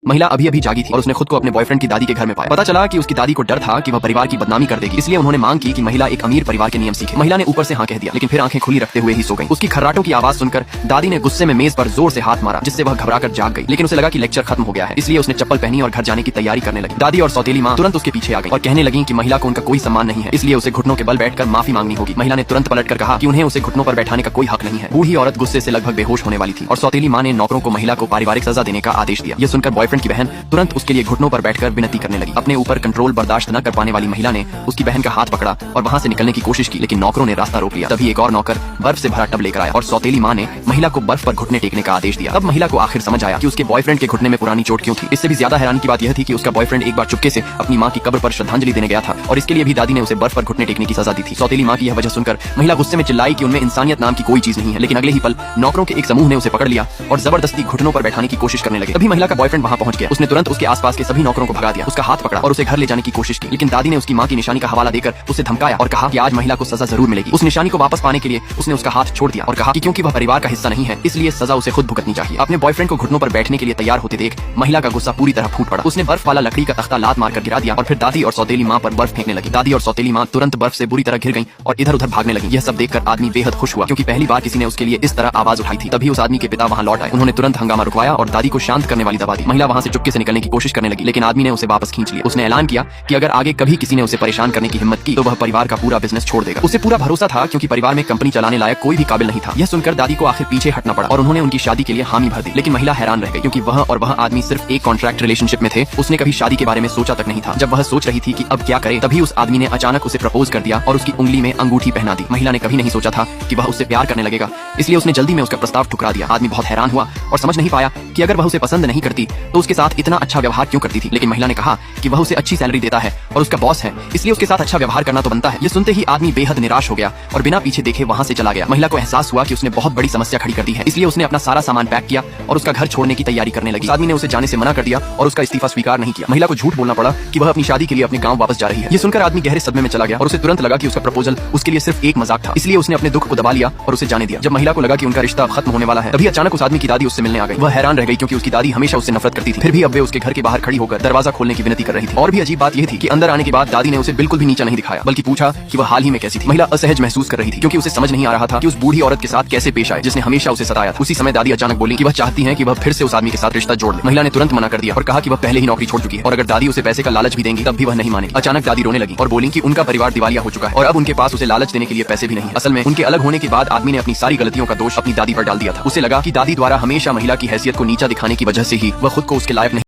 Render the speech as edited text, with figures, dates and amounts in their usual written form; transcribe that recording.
महिला अभी अभी जागी थी और उसने खुद को अपने बॉयफ्रेंड की दादी के घर में पाया। पता चला कि उसकी दादी को डर था कि वह परिवार की बदनामी कर देगी, इसलिए उन्होंने मांग की कि महिला एक अमीर परिवार के नियम सीखे। महिला ने ऊपर से हाँ कह दिया, लेकिन फिर आंखें खुली रखते हुए ही सो गई। उसकी खर्राटों की आवाज सुनकर दादी ने गुस्से में मेज पर जोर से हाथ मारा, जिससे वह घबराकर जाग गई। लेकिन उसे लगा कि लेक्चर खत्म हो गया है, इसलिए उसने चप्पल पहनी और घर जाने की तैयारी करने लगी। दादी और सौतेली माँ तुरंत उसके पीछे आ गई और कहने लगी कि महिला को उनका कोई सम्मान नहीं है, इसलिए उसे घुटनों के बल बैठकर माफी मांगनी होगी। महिला ने तुरंत पलटकर कहा कि उन्हें उसे घुटनों पर बैठाने का कोई हक नहीं है। बूढ़ी औरत गुस्से से लगभग बेहोश होने वाली थी और सौतेली माँ ने नौकरों को महिला को पारिवारिक सजा देने का आदेश दिया। यह सुनकर बॉयफ्रेंड की बहन तुरंत उसके लिए घुटनों पर बैठकर विनती करने लगी। अपने ऊपर कंट्रोल बर्दाश्त न कर पाने वाली महिला ने उसकी बहन का हाथ पकड़ा और वहां से निकलने की कोशिश की, लेकिन नौकरों ने रास्ता रोक लिया। तभी एक और नौकर बर्फ से भरा टब लेकर आया और सौतेली माँ ने महिला को बर्फ पर घुटने टेकने का आदेश दिया। तब महिला को आखिर समझ आया कि उसके बॉयफ्रेंड के घुटने में पुरानी चोट क्यों थी। इससे भी ज्यादा हैरानी की बात यह थी कि उसका बॉयफ्रेंड एक बार चुपके से अपनी माँ की कब्र पर श्रद्धांजलि देने गया था और इसके लिए भी दादी ने उसे बर्फ पर घुटने टेकने की सजा दी थी। सौतेली माँ की यह वजह सुनकर महिला गुस्से में चिल्लाई कि उनमें इंसानियत नाम की कोई चीज नहीं है, लेकिन अगले ही पल नौकरों के एक समूह ने उसे पकड़ लिया और जबरदस्ती घुटनों पर बैठाने की कोशिश करने लगे। तभी महिला का बॉयफ्रेंड वहां पहुंच गया। उसने तुरंत उसके आसपास के सभी नौकरों को भगा दिया, उसका हाथ पकड़ा और उसे घर ले जाने की कोशिश की, लेकिन दादी ने उसकी माँ की निशानी का हवाला देकर उसे धमकाया और कहा कि आज महिला को सजा जरूर मिलेगी। उस निशानी को वापस पाने के लिए उसने उसका हाथ छोड़ दिया और कहा कि क्योंकि वह परिवार का हिस्सा नहीं है, इसलिए सजा उसे खुद भुगतनी चाहिए। अपने बॉयफ्रेंड को घुटनों पर बैठने के लिए तैयार होते देख महिला का गुस्सा पूरी तरह फूट पड़ा। उसने बर्फ वाला लकड़ी का तख्ता लात मारकर गिरा दिया और फिर दादी और सौतेली माँ पर बर्फ फेंकने लगी। दादी और सौतेली माँ तुरंत बर्फ से बुरी तरह घिर गईं और इधर उधर भागने लगी। यह सब देखकर आदमी बेहद खुश हुआ, क्योंकि पहली बार किसी ने उसके लिए इस तरह आवाज उठाई थी। तभी उस आदमी के पिता वहां लौट आए। उन्होंने तुरंत हंगामा रुकवाया और दादी को शांत करने वाली दवा दी। महिला वहां से चुपके से निकलने की कोशिश करने लगी, लेकिन आदमी ने उसे वापस खींच लिया। उसने ऐलान किया कि अगर आगे कभी किसी ने उसे परेशान करने की हिम्मत की तो वह परिवार का पूरा बिजनेस छोड़ देगा। उसे पूरा भरोसा था, क्योंकि परिवार में कंपनी चलाने लायक कोई भी काबिल नहीं था। यह सुनकर दादी को आखिर पीछे हटना पड़ा और उन्होंने उनकी शादी के लिए हामी भर दी। लेकिन महिला हैरान रह गई, क्योंकि वह और वह आदमी सिर्फ एक कॉन्ट्रैक्ट रिलेशनशिप में थे। उसने कभी शादी के बारे में सोचा तक नहीं था। जब वह सोच रही थी कि अब क्या करे, तभी उस आदमी ने अचानक उसे प्रपोज कर दिया और उसकी उंगली में अंगूठी पहना दी। महिला ने कभी नहीं सोचा था कि वह उससे प्यार करने लगेगा, इसलिए उसने जल्दी में उसका प्रस्ताव ठुकरा दिया। आदमी बहुत हैरान हुआ और समझ नहीं पाया कि अगर वह उसे पसंद नहीं करती तो उसके साथ इतना अच्छा व्यवहार क्यों करती थी। लेकिन महिला ने कहा कि वह उसे अच्छी सैलरी देता है और उसका बॉस है, इसलिए उसके साथ अच्छा व्यवहार करना तो बनता है। ये सुनते ही आदमी बेहद निराश हो गया और बिना पीछे देखे वहां से चला गया। महिला को एहसास हुआ कि उसने बहुत बड़ी समस्या खड़ी कर दी है, इसलिए उसने अपना सारा सामान पैक किया और उसका घर छोड़ने की तैयारी करने लगी। आदमी ने उसे जाने से मना कर दिया और उसका इस्तीफा स्वीकार नहीं किया। महिला को झूठ बोलना पड़ा कि वह अपनी शादी के लिए अपने गांव वापस जा रही है। ये सुनकर आदमी गहरे सदमे में चला गया और उसे तुरंत लगा कि उसका प्रपोजल उसके लिए सिर्फ एक मजाक था, इसलिए उसने अपने दुख को दबा लिया और उसे जाने दिया। जब महिला को लगा कि उनका रिश्ता खत्म होने वाला है, तभी अचानक उस आदमी की दादी उससे मिलने आ गई। वह हैरान रह गई, क्योंकि उसकी दादी हमेशा उससे नफरत करती थी। फिर भी अब वे उसके घर के बाहर खड़ी होकर दरवाजा खोलने की विनती कर रही थी। और भी अजीब बात यह थी कि अंदर आने के बाद दादी ने उसे बिल्कुल भी नीचा नहीं दिखाया, बल्कि पूछा कि वह हाल ही में कैसी थी। महिला असहज महसूस कर रही थी, क्योंकि उसे समझ नहीं आ रहा था कि उस बूढ़ी औरत के साथ कैसे पेश आए जिसने हमेशा उसे सताया था। उसी समय दादी अचानक बोली कि वह चाहती है कि वह फिर से उस आदमी के साथ रिश्ता जोड़ ले। महिला ने तुरंत मना कर दिया और कहा कि वह पहले ही नौकरी छोड़ चुकी है और अगर दादी उसे पैसे का लालच भी देंगी तब भी वह नहीं मानेगी। अचानक दादी रोने लगी और बोली कि उनका परिवार दिवालिया हो चुका है और अब उनके पास उसे लालच देने के लिए पैसे भी नहीं। असल में उनके अलग होने के बाद आदमी ने अपनी सारी गलतियों का दोष अपनी दादी पर डाल दिया था। उसे लगा कि दादी द्वारा हमेशा महिला की हैसियत को नीचा दिखाने की वजह से ही वह खुद को उसके लायक नहीं